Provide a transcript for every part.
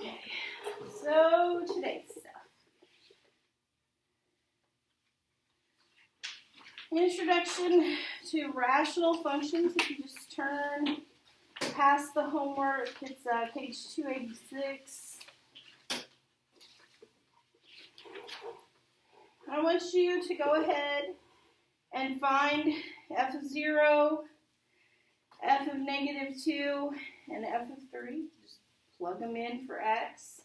Okay, so today's stuff. Introduction to rational functions. If you just turn past the homework, it's page 286. I want you to go ahead and find f of 0, f of negative 2, and f of 3. Just plug them in for x.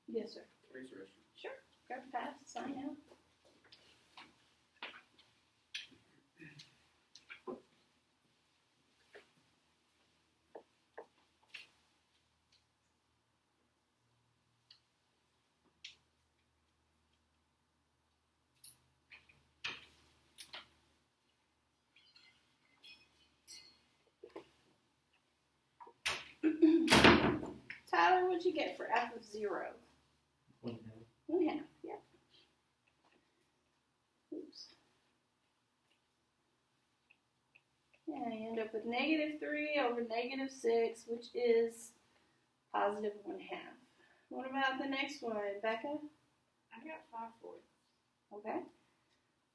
Yes, sir. Raise your issue. Sure. Grab a pass, sign out. Tyler, what'd you get for f of 0? 1/2. 1/2, yeah. Oops. Yeah, you end up with negative 3 over negative 6, which is positive 1/2. What about the next one, Becca? I got 5/4. Okay.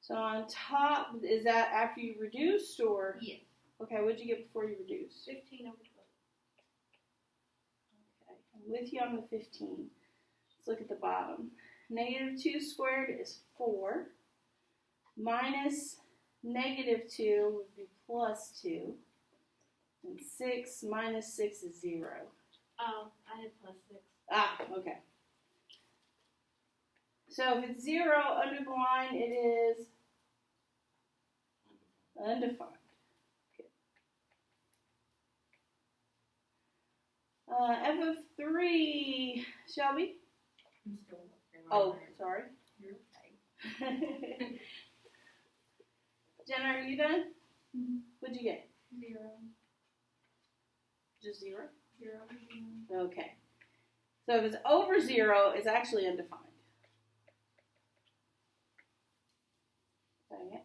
So on top, is that after you reduced or? Yes. Okay, what'd you get before you reduced? 15 over 12. Okay, I'm with you on the 15. Let's look at the bottom. Negative 2 squared is 4. Minus negative 2 would be plus 2. And 6 minus 6 is 0. Oh, I had plus 6. Ah, okay. So if it's 0 under the line, it is undefined. Okay. F of 3, Shelby? I'm still looking. Oh, sorry. You're okay. Jenna, are you done? Mm-hmm. What'd you get? 0. Just 0? 0. Okay. So if it's over 0, it's actually undefined. second.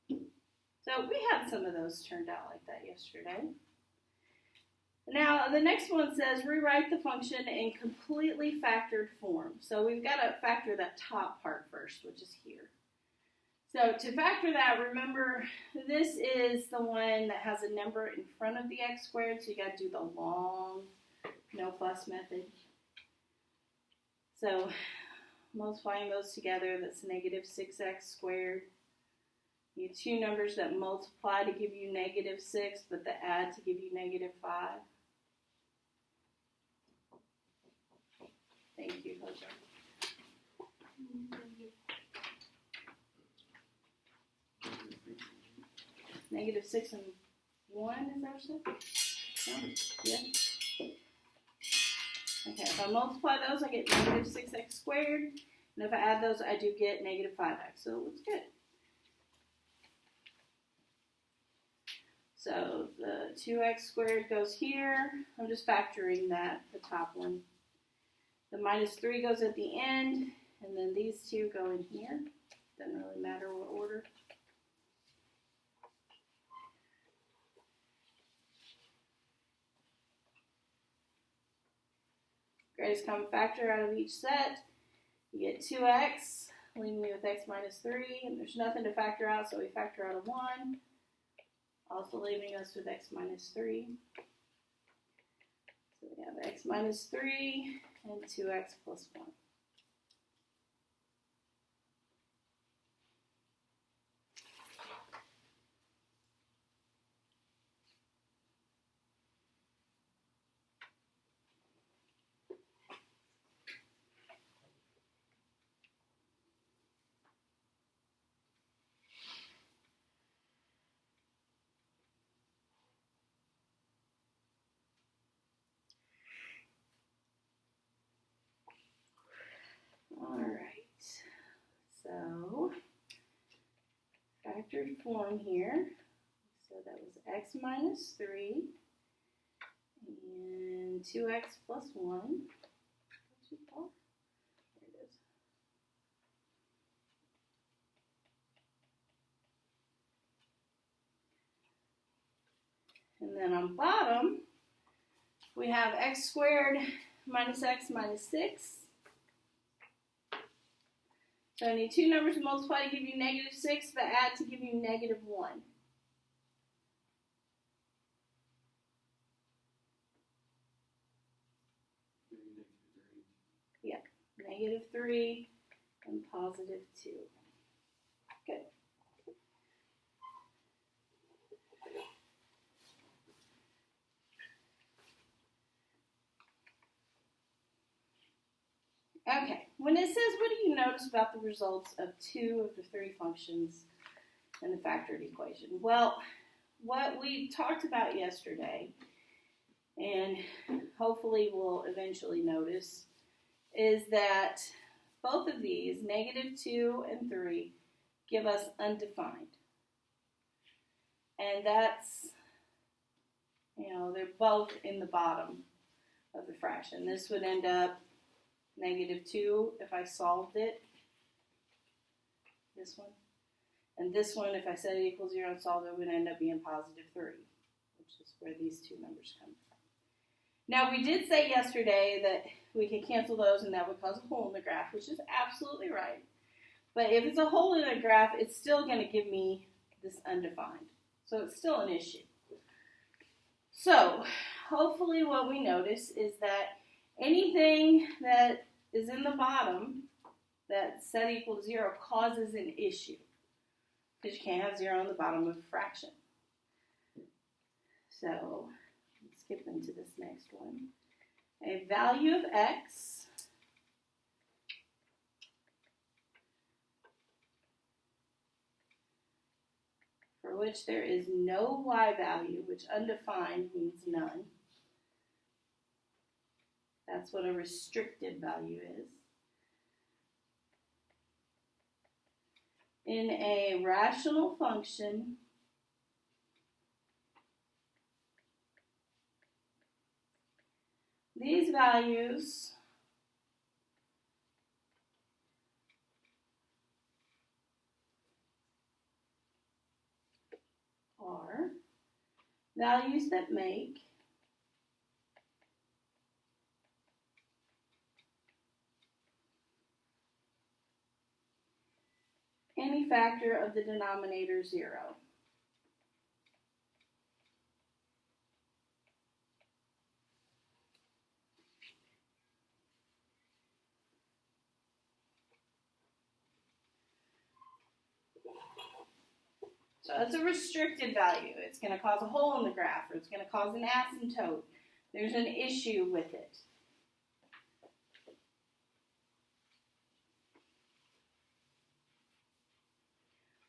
Good. So we had some of those turned out like that yesterday. Now, the next one says rewrite the function in completely factored form. So we've got to factor that top part first, which is here. So to factor that, remember, this is the one that has a number in front of the x squared, so you got to do the long, no fuss method. So multiplying those together, that's negative 6x squared. You have two numbers that multiply to give you negative 6, but that add to give you negative 5. Thank you, Jose. Negative 6 and 1, is that what you said? No? Yeah. Okay, if I multiply those, I get negative 6x squared. And if I add those, I do get negative 5x. So it looks good. So the 2x squared goes here. I'm just factoring that, the top one. The minus 3 goes at the end. And then these two go in here. Doesn't really matter what order. Greatest common factor out of each set. You get 2x, leaving me with x minus 3. And there's nothing to factor out, so we factor out a 1. Also leaving us with x minus 3. So we have x minus 3 and 2x plus 1. Alright, so factored form here. So that was x minus 3 and 2x plus 1. There it is. And then on bottom, we have x squared minus x minus 6. So I need two numbers to multiply to give you negative 6, but add to give you negative 1. Yeah, negative 3 and positive 2. Good. Okay, when it says, what do you notice about the results of 2 of the 3 functions in the factored equation? Well, what we talked about yesterday, and hopefully we'll eventually notice, is that both of these, negative 2 and 3, give us undefined. And that's, they're both in the bottom of the fraction. This would end up negative 2 if I solved it, this one. And this one, if I set it equals 0 and solved it, would end up being positive 3, which is where these two numbers come from. Now, we did say yesterday that we could cancel those and that would cause a hole in the graph, which is absolutely right. But if it's a hole in the graph, it's still going to give me this undefined. So it's still an issue. So hopefully what we notice is that anything that is in the bottom that's set equal to 0 causes an issue. Because you can't have 0 on the bottom of a fraction. So let's skip into this next one. A value of x for which there is no y value, which undefined means none. That's what a restricted value is. In a rational function, these values values that make any factor of the denominator 0. So it's a restricted value. It's going to cause a hole in the graph, or it's going to cause an asymptote. There's an issue with it.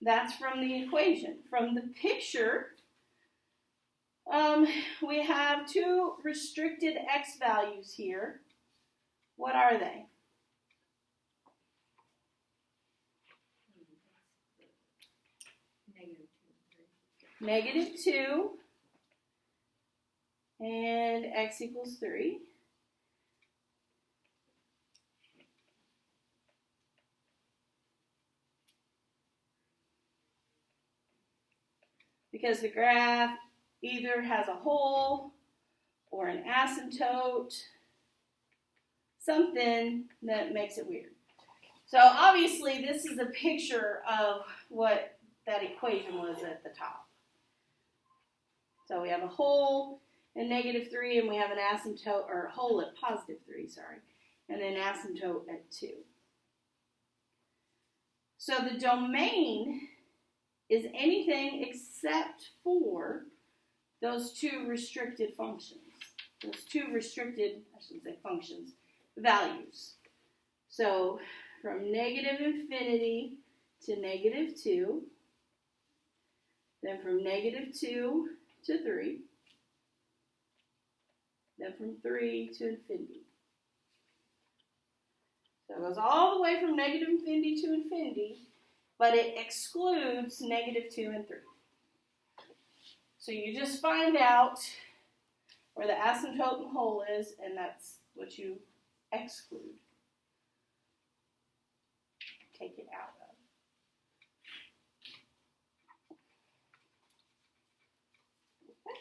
That's from the equation. From the picture, we have two restricted x values here. What are they? -2 and x equals 3. Because the graph either has a hole or an asymptote, something that makes it weird. So obviously this is a picture of what that equation was at the top. So we have a hole at -3 and we have an asymptote, or a hole at +3, sorry, and an asymptote at 2. So the domain is anything except for those two restricted functions. Those two restricted, I shouldn't say functions, values. So from -infinity to -2, then from -2 to 3, then from 3 to infinity. So it goes all the way from -infinity to infinity, but it excludes -2 and 3. So you just find out where the asymptote and hole is, and that's what you exclude. Take it out of. Okay.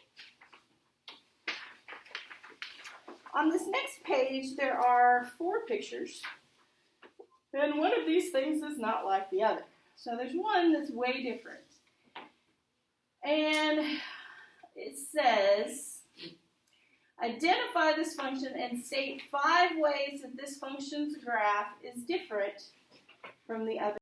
On this next page, there are 4 pictures, and one of these things is not like the other. So there's one that's way different. And it says, identify this function and state 5 ways that this function's graph is different from the other.